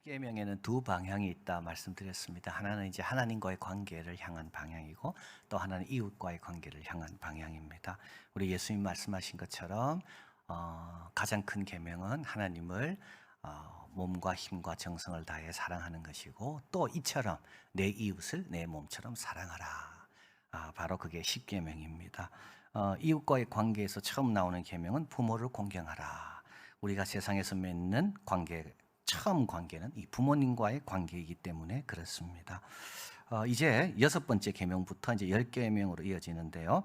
십계명에는 두 방향이 있다 말씀드렸습니다. 하나는 이제 하나님과의 관계를 향한 방향이고 또 하나는 이웃과의 관계를 향한 방향입니다. 우리 예수님 말씀하신 것처럼 가장 큰 계명은 하나님을 몸과 힘과 정성을 다해 사랑하는 것이고 또 이처럼 내 이웃을 내 몸처럼 사랑하라. 바로 그게 십계명입니다. 이웃과의 관계에서 처음 나오는 계명은 부모를 공경하라. 우리가 세상에서 맺는 처음 관계는 이 부모님과의 관계이기 때문에 그렇습니다. 이제 6번째 계명부터 이제 10계명으로 이어지는데요.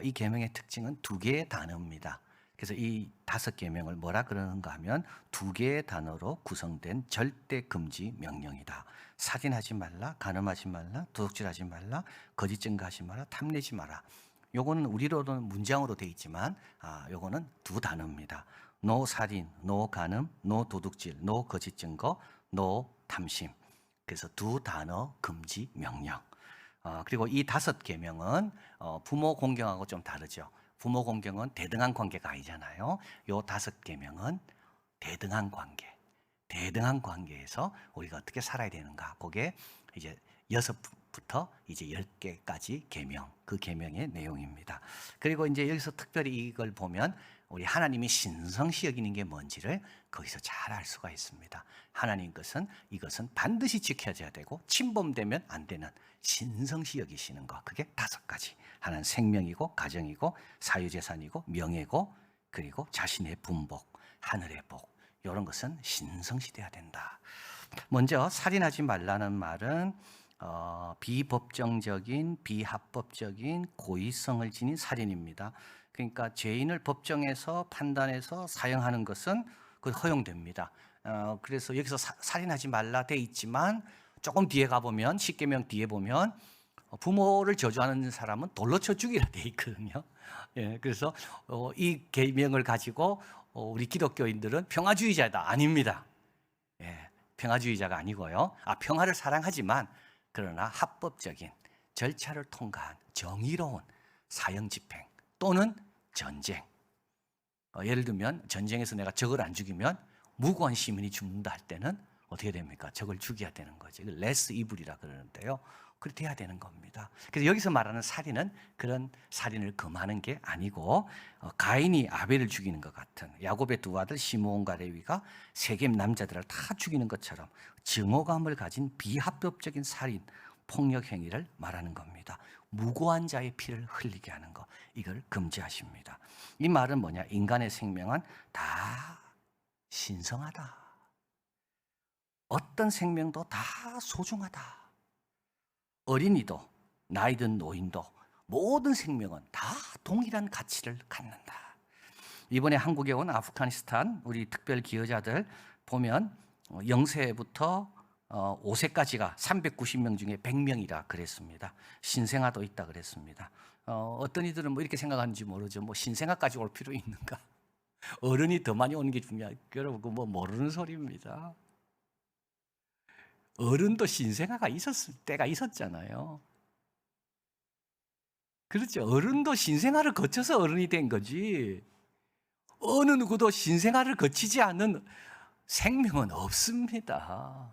이 계명의 특징은 2개의 단어입니다. 그래서 이 5계명을 뭐라 그러는가 하면 2개의 단어로 구성된 절대 금지 명령이다. 살인하지 말라, 간음하지 말라, 도둑질하지 말라, 거짓 증거하지 마라, 탐내지 마라. 요거는 우리로는 문장으로 되어 있지만 요거는 2 단어입니다. 노 살인, 노 간음, 노 도둑질, 노 거짓 증거, 노 탐심. 그래서 2 단어 금지 명령. 그리고 이 5계명은 부모 공경하고 좀 다르죠. 부모 공경은 대등한 관계가 아니잖아요. 요 5계명은 대등한 관계. 대등한 관계에서 우리가 어떻게 살아야 되는가. 그게 이제 6부터 이제 10개까지 계명, 그 계명의 내용입니다. 그리고 이제 여기서 특별히 이걸 보면 우리 하나님이 신성시 여기는 게 뭔지를 거기서 잘 알 수가 있습니다. 하나님 것은 이것은 반드시 지켜져야 되고 침범되면 안 되는 신성시 여기시는 것. 그게 5가지. 하나는 생명이고 가정이고 사유재산이고 명예고 그리고 자신의 분복, 하늘의 복. 이런 것은 신성시돼야 된다. 먼저 살인하지 말라는 말은 비법정적인 비합법적인 고의성을 지닌 살인입니다. 그러니까 죄인을 법정에서 판단해서 사형하는 것은 그 허용됩니다. 그래서 여기서 살인하지 말라 돼 있지만 조금 뒤에 가보면 십계명 뒤에 보면 부모를 저주하는 사람은 돌로 쳐 죽이라 돼 있거든요. 예, 그래서 이 계명을 가지고 우리 기독교인들은 평화주의자다 아닙니다. 예, 평화주의자가 아니고요. 평화를 사랑하지만 그러나 합법적인 절차를 통과한 정의로운 사형 집행 또는 전쟁. 예를 들면 전쟁에서 내가 적을 안 죽이면 무고한 시민이 죽는다 할 때는 어떻게 됩니까? 적을 죽여야 되는 거죠. 레스 이블이라 그러는데요. 그렇게 돼야 되는 겁니다. 그래서 여기서 말하는 살인은 그런 살인을 금하는 게 아니고 가인이 아벨을 죽이는 것 같은 야곱의 2 아들 시므온과 레위가 세겜 남자들을 다 죽이는 것처럼 증오감을 가진 비합법적인 살인, 폭력 행위를 말하는 겁니다. 무고한 자의 피를 흘리게 하는 것, 이걸 금지하십니다. 이 말은 뭐냐? 인간의 생명은 다 신성하다. 어떤 생명도 다 소중하다. 어린이도 나이든 노인도 모든 생명은 다 동일한 가치를 갖는다. 이번에 한국에 온 아프가니스탄 우리 특별 기여자들 보면 0세부터 5세까지가 390명 중에 100명이라 그랬습니다. 신생아도 있다 그랬습니다. 어떤 이들은 뭐 이렇게 생각하는지 모르죠. 뭐 신생아까지 올 필요 있는가? 어른이 더 많이 오는 게 중요하죠. 여러분 그거 뭐 모르는 소리입니다. 어른도 신생아가 있었을 때가 있었잖아요. 그렇죠. 어른도 신생아를 거쳐서 어른이 된 거지. 어느 누구도 신생아를 거치지 않는 생명은 없습니다.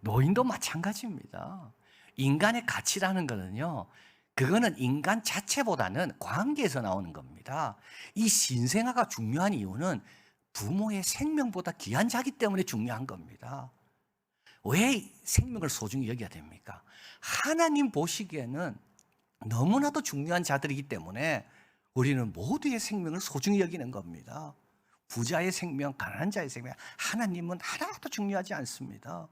노인도 마찬가지입니다. 인간의 가치라는 거는요, 그거는 인간 자체보다는 관계에서 나오는 겁니다. 이 신생아가 중요한 이유는 부모의 생명보다 귀한 자기 때문에 중요한 겁니다. 왜 생명을 소중히 여겨야 됩니까? 하나님 보시기에는 너무나도 중요한 자들이기 때문에 우리는 모두의 생명을 소중히 여기는 겁니다. 부자의 생명, 가난한 자의 생명, 하나님은 하나도 중요하지 않습니다.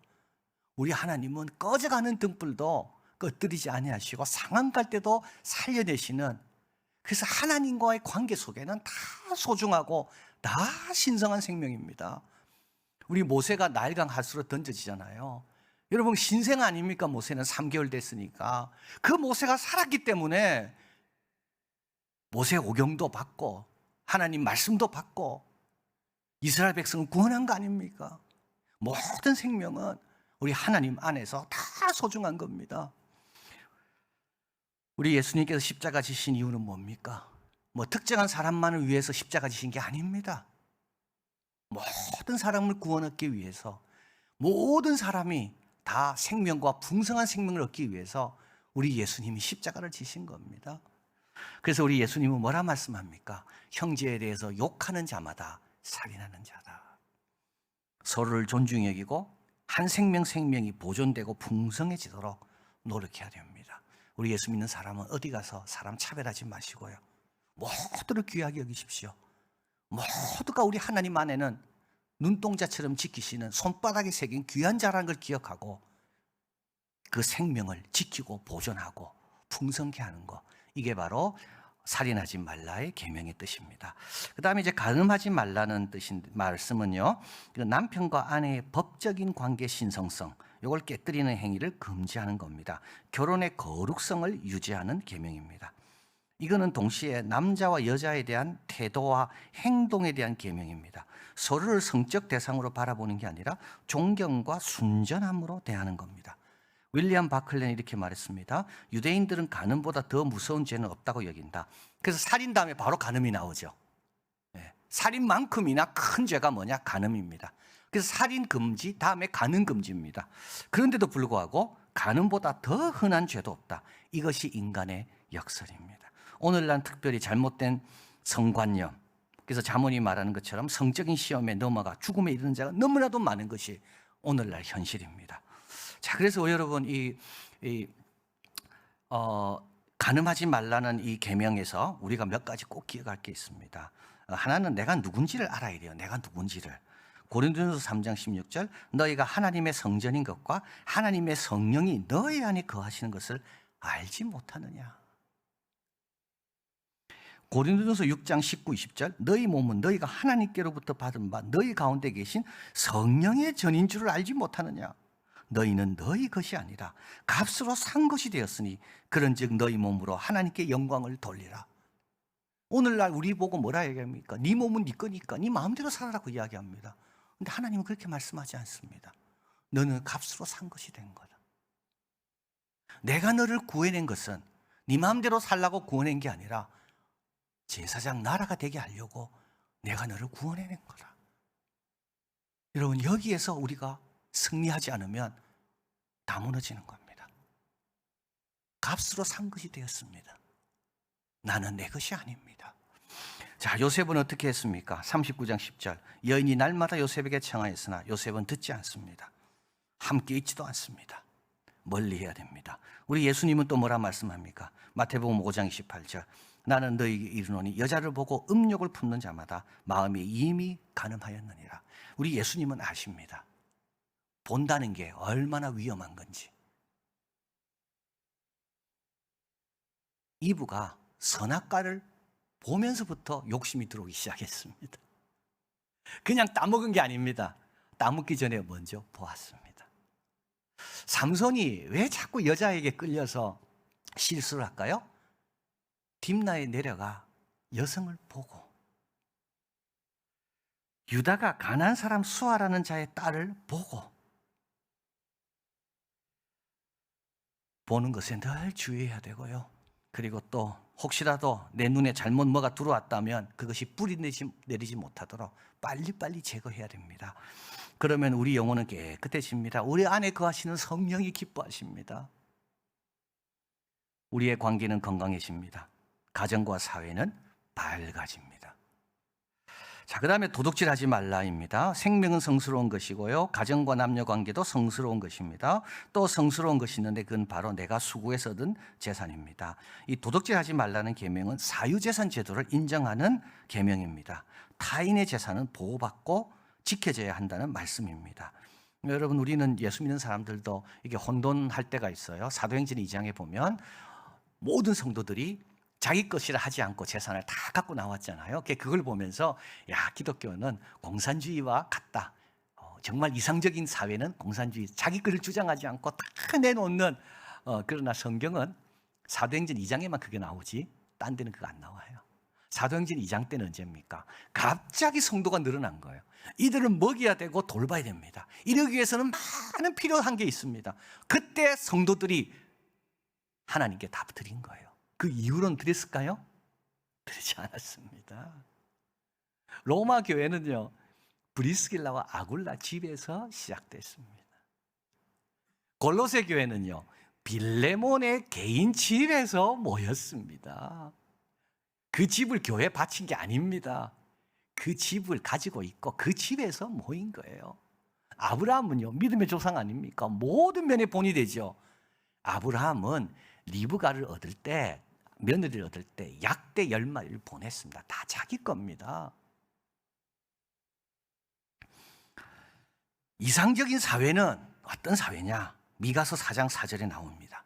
우리 하나님은 꺼져가는 등불도 꺼뜨리지 아니하시고 상한 갈 때도 살려내시는, 그래서 하나님과의 관계 속에는 다 소중하고 다 신성한 생명입니다. 우리 모세가 나일강 하수로 던져지잖아요. 여러분 신생 아닙니까? 모세는 3개월 됐으니까. 그 모세가 살았기 때문에 모세 오경도 받고 하나님 말씀도 받고 이스라엘 백성을 구원한 거 아닙니까? 모든 생명은 우리 하나님 안에서 다 소중한 겁니다. 우리 예수님께서 십자가 지신 이유는 뭡니까? 뭐 특정한 사람만을 위해서 십자가 지신 게 아닙니다. 모든 사람을 구원하기 위해서, 모든 사람이 다 생명과 풍성한 생명을 얻기 위해서 우리 예수님이 십자가를 지신 겁니다. 그래서 우리 예수님은 뭐라 말씀합니까? 형제에 대해서 욕하는 자마다 살인하는 자다. 서로를 존중히 여기고 한 생명이 보존되고 풍성해지도록 노력해야 됩니다. 우리 예수 믿는 사람은 어디 가서 사람 차별하지 마시고요, 모두를 귀하게 여기십시오. 모두가 우리 하나님 안에는 눈동자처럼 지키시는 손바닥에 새긴 귀한 자라는 걸 기억하고 그 생명을 지키고 보존하고 풍성케 하는 것, 이게 바로 살인하지 말라의 계명의 뜻입니다. 그 다음에 이제 간음하지 말라는 뜻인 말씀은요, 남편과 아내의 법적인 관계 신성성, 이걸 깨뜨리는 행위를 금지하는 겁니다. 결혼의 거룩성을 유지하는 계명입니다. 이거는 동시에 남자와 여자에 대한 태도와 행동에 대한 계명입니다. 서로를 성적 대상으로 바라보는 게 아니라 존경과 순전함으로 대하는 겁니다. 윌리엄 바클렌이 이렇게 말했습니다. 유대인들은 간음보다 더 무서운 죄는 없다고 여긴다. 그래서 살인 다음에 바로 간음이 나오죠. 살인만큼이나 큰 죄가 뭐냐? 간음입니다. 그래서 살인 금지, 다음에 간음 금지입니다. 그런데도 불구하고 간음보다 더 흔한 죄도 없다. 이것이 인간의 역설입니다. 오늘날 특별히 잘못된 성관념, 그래서 자문이 말하는 것처럼 성적인 시험에 넘어가 죽음에 이르는 자가 너무나도 많은 것이 오늘날 현실입니다. 자, 그래서 여러분 간음하지 말라는 이 계명에서 우리가 몇 가지 꼭 기억할 게 있습니다. 하나는 내가 누군지를 알아야 돼요. 내가 누군지를. 고린도전서 3장 16절, 너희가 하나님의 성전인 것과 하나님의 성령이 너희 안에 거하시는 것을 알지 못하느냐. 고린도전서 6장 19, 20절, 너희 몸은 너희가 하나님께로부터 받은 바 너희 가운데 계신 성령의 전인 줄을 알지 못하느냐. 너희는 너희 것이 아니라 값으로 산 것이 되었으니 그런즉 너희 몸으로 하나님께 영광을 돌리라. 오늘날 우리 보고 뭐라 얘기합니까? 네 몸은 네 거니까 네 마음대로 살아라고 이야기합니다. 근데 하나님은 그렇게 말씀하지 않습니다. 너는 값으로 산 것이 된 거다. 내가 너를 구해낸 것은 네 마음대로 살라고 구원한 게 아니라 제사장 나라가 되게 하려고 내가 너를 구원해낸 거다. 여러분, 여기에서 우리가 승리하지 않으면 다 무너지는 겁니다. 값으로 산 것이 되었습니다. 나는 내 것이 아닙니다. 자, 요셉은 어떻게 했습니까? 39장 10절, 여인이 날마다 요셉에게 청하였으나 요셉은 듣지 않습니다. 함께 있지도 않습니다. 멀리 해야 됩니다. 우리 예수님은 또 뭐라 말씀합니까? 마태복음 5장 28절, 나는 너희에게 이르노니 여자를 보고 음욕을 품는 자마다 마음이 이미 간음하였느니라. 우리 예수님은 아십니다. 본다는 게 얼마나 위험한 건지. 이브가 선악과를 보면서부터 욕심이 들어오기 시작했습니다. 그냥 따먹은 게 아닙니다. 따먹기 전에 먼저 보았습니다. 삼손이 왜 자꾸 여자에게 끌려서 실수를 할까요? 딥나에 내려가 여성을 보고, 유다가 가난한 사람 수아라는 자의 딸을 보고, 보는 것에 늘 주의해야 되고요. 그리고 또 혹시라도 내 눈에 잘못 뭐가 들어왔다면 그것이 뿌리 내리지 못하도록 빨리빨리 제거해야 됩니다. 그러면 우리 영혼은 깨끗해집니다. 우리 안에 거하시는 성령이 기뻐하십니다. 우리의 관계는 건강해집니다. 가정과 사회는 밝아집니다. 자, 그 다음에 도둑질하지 말라입니다. 생명은 성스러운 것이고요, 가정과 남녀 관계도 성스러운 것입니다. 또 성스러운 것이 있는데 그건 바로 내가 수고해서 얻은 재산입니다. 이 도둑질하지 말라는 계명은 사유재산 제도를 인정하는 계명입니다. 타인의 재산은 보호받고 지켜져야 한다는 말씀입니다. 여러분, 우리는 예수 믿는 사람들도 이게 혼돈할 때가 있어요. 사도행전 2장에 보면 모든 성도들이 자기 것이라 하지 않고 재산을 다 갖고 나왔잖아요. 그걸 보면서 야, 기독교는 공산주의와 같다. 정말 이상적인 사회는 공산주의, 자기 것을 주장하지 않고 다 내놓는, 그러나 성경은 사도행전 2장에만 그게 나오지 딴 데는 그거 안 나와요. 사도행전 2장 때는 언제입니까? 갑자기 성도가 늘어난 거예요. 이들은 먹여야 되고 돌봐야 됩니다. 이러기 위해서는 많은 필요한 게 있습니다. 그때 성도들이 하나님께 답 드린 거예요. 그 이후로는 드렸을까요? 드리지 않았습니다. 로마 교회는요, 브리스길라와 아굴라 집에서 시작됐습니다. 골로새 교회는요, 빌레몬의 개인 집에서 모였습니다. 그 집을 교회에 바친 게 아닙니다. 그 집을 가지고 있고 그 집에서 모인 거예요. 아브라함은요, 믿음의 조상 아닙니까? 모든 면에 본이 되죠. 아브라함은 리브가를 얻을 때, 며느리를 얻을 때 약대 10마리를 보냈습니다. 다 자기 겁니다. 이상적인 사회는 어떤 사회냐? 미가서 4장 4절에 나옵니다.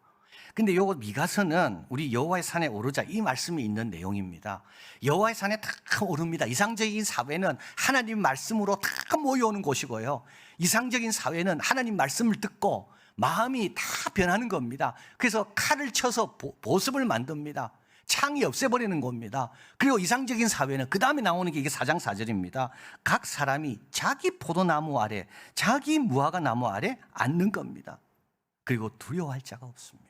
근데 요거 미가서는 우리 여호와의 산에 오르자 이 말씀이 있는 내용입니다. 여호와의 산에 다 오릅니다. 이상적인 사회는 하나님 말씀으로 다 모여오는 곳이고요. 이상적인 사회는 하나님 말씀을 듣고 마음이 다 변하는 겁니다. 그래서 칼을 쳐서 보습을 만듭니다. 창이 없애버리는 겁니다. 그리고 이상적인 사회는 그 다음에 나오는 게 이게 4장 4절입니다. 각 사람이 자기 포도나무 아래, 자기 무화과 나무 아래 앉는 겁니다. 그리고 두려워할 자가 없습니다.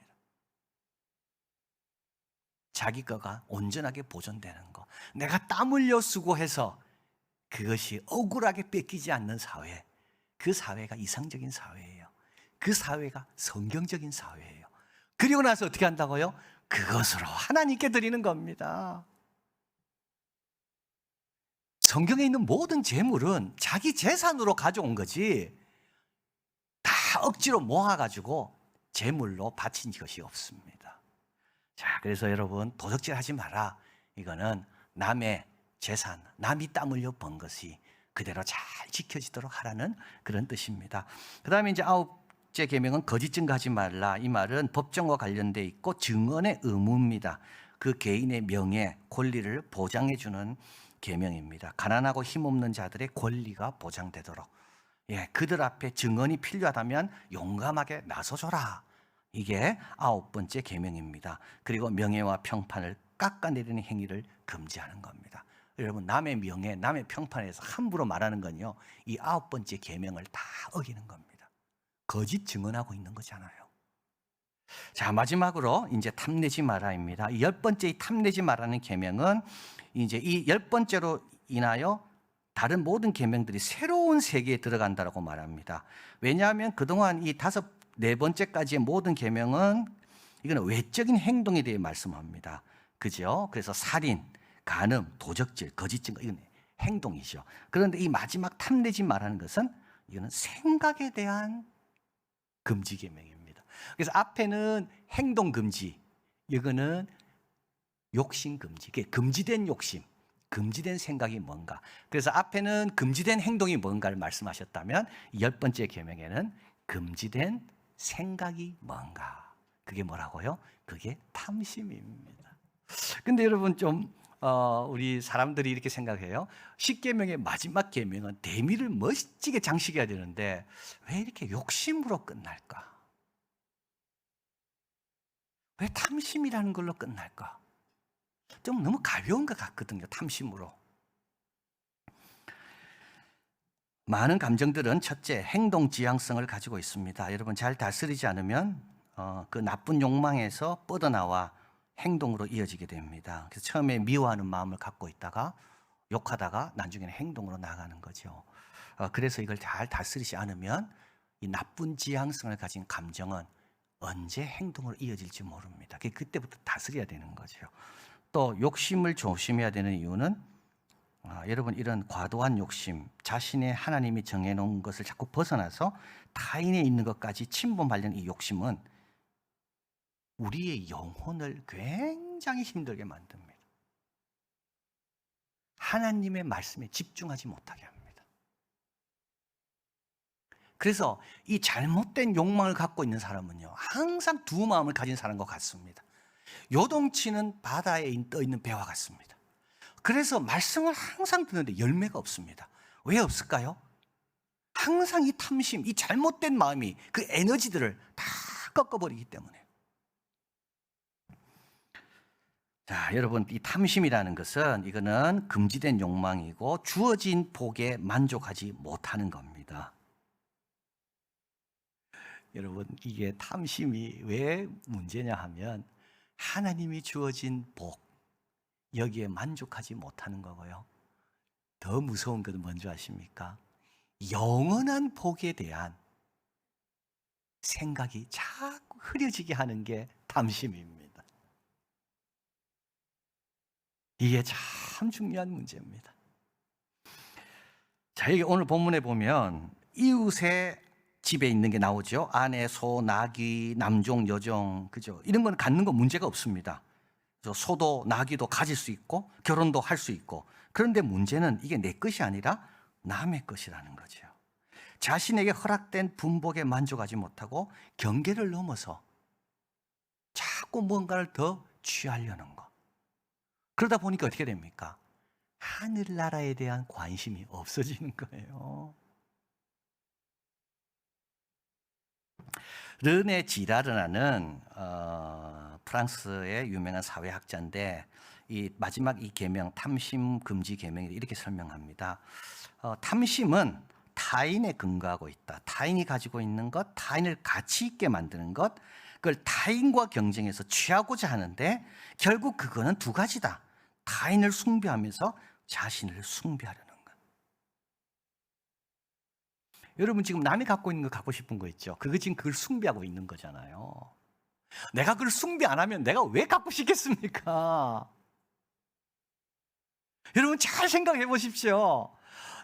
자기 거가 온전하게 보존되는 거, 내가 땀 흘려 수고해서 그것이 억울하게 뺏기지 않는 사회, 그 사회가 이상적인 사회예요. 그 사회가 성경적인 사회예요. 그리고 나서 어떻게 한다고요? 그것으로 하나님께 드리는 겁니다. 성경에 있는 모든 재물은 자기 재산으로 가져온 거지 다 억지로 모아가지고 재물로 바친 것이 없습니다. 자, 그래서 여러분 도적질 하지 마라. 이거는 남의 재산, 남이 땀 흘려 번 것이 그대로 잘 지켜지도록 하라는 그런 뜻입니다. 그 다음에 이제 9째 계명은 거짓 증거하지 말라. 이 말은 법정과 관련돼 있고 증언의 의무입니다. 그 개인의 명예, 권리를 보장해 주는 계명입니다. 가난하고 힘없는 자들의 권리가 보장되도록, 그들 앞에 증언이 필요하다면 용감하게 나서줘라. 이게 9번째 계명입니다. 그리고 명예와 평판을 깎아내리는 행위를 금지하는 겁니다. 여러분, 남의 명예, 남의 평판에서 함부로 말하는 건요, 이 9번째 계명을 다 어기는 겁니다. 거짓 증언하고 있는 거잖아요. 자, 마지막으로 이제 탐내지 마라입니다. 10번째 이 탐내지 마라는 계명은 이제 이 10번째로 인하여 다른 모든 계명들이 새로운 세계에 들어간다고 말합니다. 왜냐하면 그동안 이 4번째까지의 모든 계명은 이거는 외적인 행동에 대해 말씀합니다. 그죠? 그래서 살인, 간음, 도적질, 거짓 증거, 이건 행동이죠. 그런데 이 마지막 탐내지 말라는 것은 이거는 생각에 대한 금지 계명입니다. 그래서 앞에는 행동 금지, 이거는 욕심 금지, 금지된 욕심, 금지된 생각이 뭔가. 그래서 앞에는 금지된 행동이 뭔가를 말씀하셨다면 10번째 계명에는 금지된 생각이 뭔가. 그게 뭐라고요? 그게 탐심입니다. 근데 여러분 좀 우리 사람들이 이렇게 생각해요. 10계명의 마지막 계명은 대미를 멋지게 장식해야 되는데 왜 이렇게 욕심으로 끝날까? 왜 탐심이라는 걸로 끝날까? 좀 너무 가벼운 것 같거든요. 탐심으로. 많은 감정들은 첫째, 행동 지향성을 가지고 있습니다. 여러분 잘 다스리지 않으면 그 나쁜 욕망에서 뻗어나와 행동으로 이어지게 됩니다. 그래서 처음에 미워하는 마음을 갖고 있다가 욕하다가 나중에는 행동으로 나가는 거죠. 그래서 이걸 잘 다스리지 않으면 이 나쁜 지향성을 가진 감정은 언제 행동으로 이어질지 모릅니다. 그때부터 다스려야 되는 거죠. 또 욕심을 조심해야 되는 이유는 여러분 이런 과도한 욕심, 자신의 하나님이 정해놓은 것을 자꾸 벗어나서 타인에 있는 것까지 침범하려는 이 욕심은 우리의 영혼을 굉장히 힘들게 만듭니다. 하나님의 말씀에 집중하지 못하게 합니다. 그래서 이 잘못된 욕망을 갖고 있는 사람은요, 항상 두 마음을 가진 사람과 같습니다. 요동치는 바다에 떠 있는 배와 같습니다. 그래서 말씀을 항상 듣는데 열매가 없습니다. 왜 없을까요? 항상 이 탐심, 이 잘못된 마음이 그 에너지들을 다 꺾어버리기 때문에. 자, 여러분, 이 탐심이라는 것은 이거는 금지된 욕망이고 주어진 복에 만족하지 못하는 겁니다. 여러분, 이게 탐심이 왜 문제냐 하면 하나님이 주어진 복, 여기에 만족하지 못하는 거고요. 더 무서운 것은 뭔지 아십니까? 영원한 복에 대한 생각이 자꾸 흐려지게 하는 게 탐심입니다. 이게 참 중요한 문제입니다. 자, 여기 오늘 본문에 보면 이웃의 집에 있는 게 나오죠. 아내, 소, 나귀, 남종, 여종, 그죠? 이런 건 갖는 거 문제가 없습니다. 소도 나귀도 가질 수 있고 결혼도 할 수 있고, 그런데 문제는 이게 내 것이 아니라 남의 것이라는 거죠. 자신에게 허락된 분복에 만족하지 못하고 경계를 넘어서 자꾸 뭔가를 더 취하려는 거. 그러다 보니까 어떻게 됩니까? 하늘나라에 대한 관심이 없어지는 거예요. 르네 지라르나는 프랑스의 유명한 사회학자인데, 이 마지막 이 계명, 탐심 금지 계명을 이렇게 설명합니다. 탐심은 타인에 근거하고 있다. 타인이 가지고 있는 것, 타인을 가치 있게 만드는 것, 그걸 타인과 경쟁해서 취하고자 하는데 결국 그거는 두 가지다. 타인을 숭배하면서 자신을 숭배하려는 것. 여러분 지금 남이 갖고 있는 거 갖고 싶은 거 있죠? 그거 지금 그걸 숭배하고 있는 거잖아요. 내가 그걸 숭배 안 하면 내가 왜 갖고 싶겠습니까? 여러분 잘 생각해 보십시오.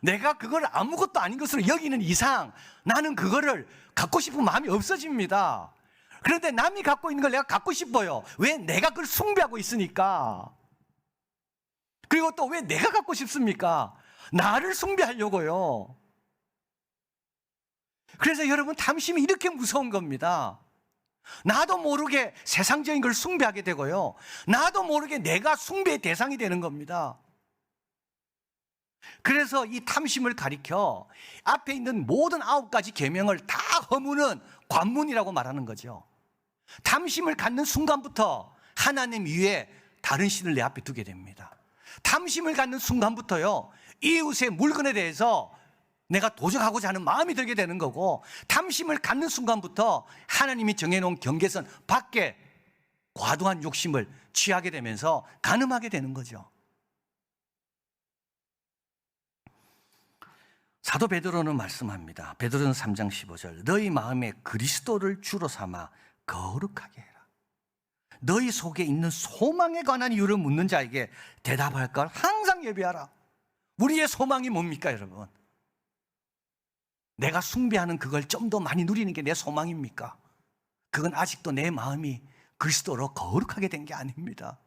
내가 그걸 아무것도 아닌 것으로 여기는 이상 나는 그거를 갖고 싶은 마음이 없어집니다. 그런데 남이 갖고 있는 걸 내가 갖고 싶어요. 왜? 내가 그걸 숭배하고 있으니까. 그리고 또 왜 내가 갖고 싶습니까? 나를 숭배하려고요. 그래서 여러분 탐심이 이렇게 무서운 겁니다. 나도 모르게 세상적인 걸 숭배하게 되고요. 나도 모르게 내가 숭배의 대상이 되는 겁니다. 그래서 이 탐심을 가리켜 앞에 있는 모든 9가지 계명을 다 허무는 관문이라고 말하는 거죠. 탐심을 갖는 순간부터 하나님 위에 다른 신을 내 앞에 두게 됩니다. 탐심을 갖는 순간부터요, 이웃의 물건에 대해서 내가 도적하고자 하는 마음이 들게 되는 거고, 탐심을 갖는 순간부터 하나님이 정해놓은 경계선 밖에 과도한 욕심을 취하게 되면서 간음하게 되는 거죠. 사도 베드로는 말씀합니다. 베드로는 3장 15절, 너희 마음에 그리스도를 주로 삼아 거룩하게 해라. 너희 속에 있는 소망에 관한 이유를 묻는 자에게 대답할 걸 항상 예비하라. 우리의 소망이 뭡니까, 여러분? 내가 숭배하는 그걸 좀 더 많이 누리는 게 내 소망입니까? 그건 아직도 내 마음이 그리스도로 거룩하게 된 게 아닙니다.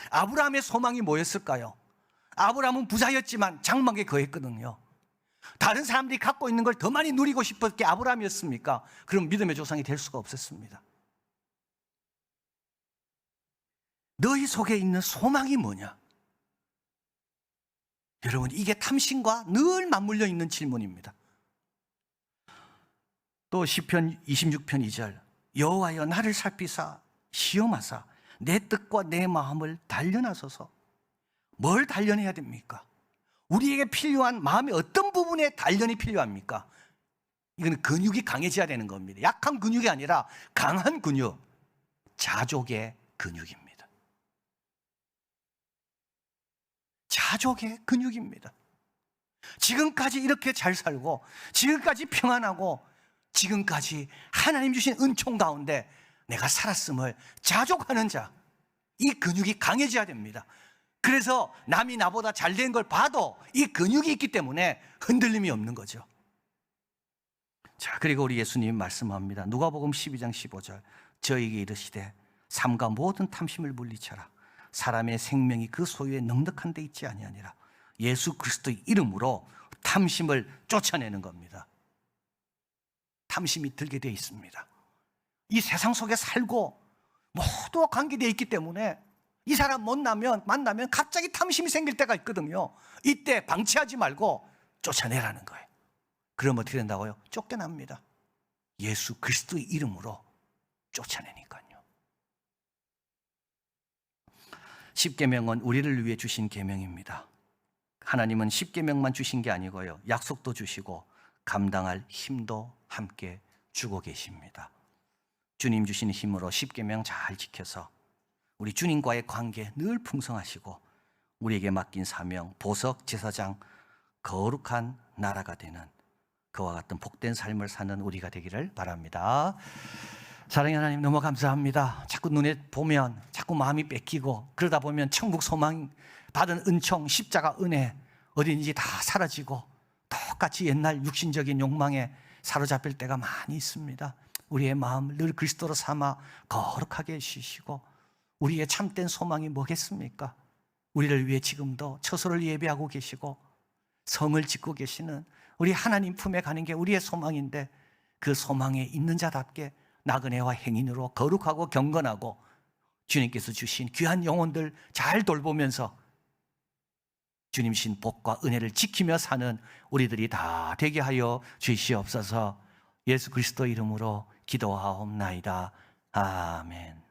아브라함의 소망이 뭐였을까요? 아브라함은 부자였지만 장막에 거했거든요. 다른 사람들이 갖고 있는 걸 더 많이 누리고 싶었던 게 아브라함이었습니까? 그럼 믿음의 조상이 될 수가 없었습니다. 너희 속에 있는 소망이 뭐냐? 여러분, 이게 탐심과 늘 맞물려 있는 질문입니다. 또 시편 26편 2절, 여호와여 나를 살피사 시험하사 내 뜻과 내 마음을 단련하소서. 뭘 단련해야 됩니까? 우리에게 필요한 마음의 어떤 부분에 단련이 필요합니까? 이거는 근육이 강해져야 되는 겁니다. 약한 근육이 아니라 강한 근육, 자족의 근육입니다. 자족의 근육입니다. 지금까지 이렇게 잘 살고, 지금까지 평안하고, 지금까지 하나님 주신 은총 가운데 내가 살았음을 자족하는 자, 이 근육이 강해져야 됩니다. 그래서 남이 나보다 잘된 걸 봐도 이 근육이 있기 때문에 흔들림이 없는 거죠. 자, 그리고 우리 예수님 말씀합니다. 누가복음 12장 15절, 저에게 이르시되 삼가 모든 탐심을 물리쳐라. 사람의 생명이 그 소유에 넉넉한 데 있지 아니하니라. 예수 그리스도의 이름으로 탐심을 쫓아내는 겁니다. 탐심이 들게 되어 있습니다. 이 세상 속에 살고 모두와 관계되어 있기 때문에 이 사람 만나면 갑자기 탐심이 생길 때가 있거든요. 이때 방치하지 말고 쫓아내라는 거예요. 그럼 어떻게 된다고요? 쫓겨납니다. 예수 그리스도의 이름으로 쫓아내니까요. 십계명은 우리를 위해 주신 계명입니다. 하나님은 십계명만 주신 게 아니고요, 약속도 주시고 감당할 힘도 함께 주고 계십니다. 주님 주신 힘으로 십계명 잘 지켜서 우리 주님과의 관계 늘 풍성하시고 우리에게 맡긴 사명, 보석 제사장, 거룩한 나라가 되는 그와 같은 복된 삶을 사는 우리가 되기를 바랍니다. 사랑의 하나님, 너무 감사합니다. 자꾸 눈에 보면 자꾸 마음이 뺏기고, 그러다 보면 천국 소망 받은 은총, 십자가 은혜 어딘지 다 사라지고 똑같이 옛날 육신적인 욕망에 사로잡힐 때가 많이 있습니다. 우리의 마음을 늘 그리스도로 삼아 거룩하게 해주시고, 우리의 참된 소망이 뭐겠습니까? 우리를 위해 지금도 처소를 예비하고 계시고 성을 짓고 계시는 우리 하나님 품에 가는 게 우리의 소망인데, 그 소망에 있는 자답게 나그네와 행인으로 거룩하고 경건하고 주님께서 주신 귀한 영혼들 잘 돌보면서 주님 신 복과 은혜를 지키며 사는 우리들이 다 되게 하여 주시옵소서. 예수 그리스도 이름으로 기도하옵나이다. 아멘.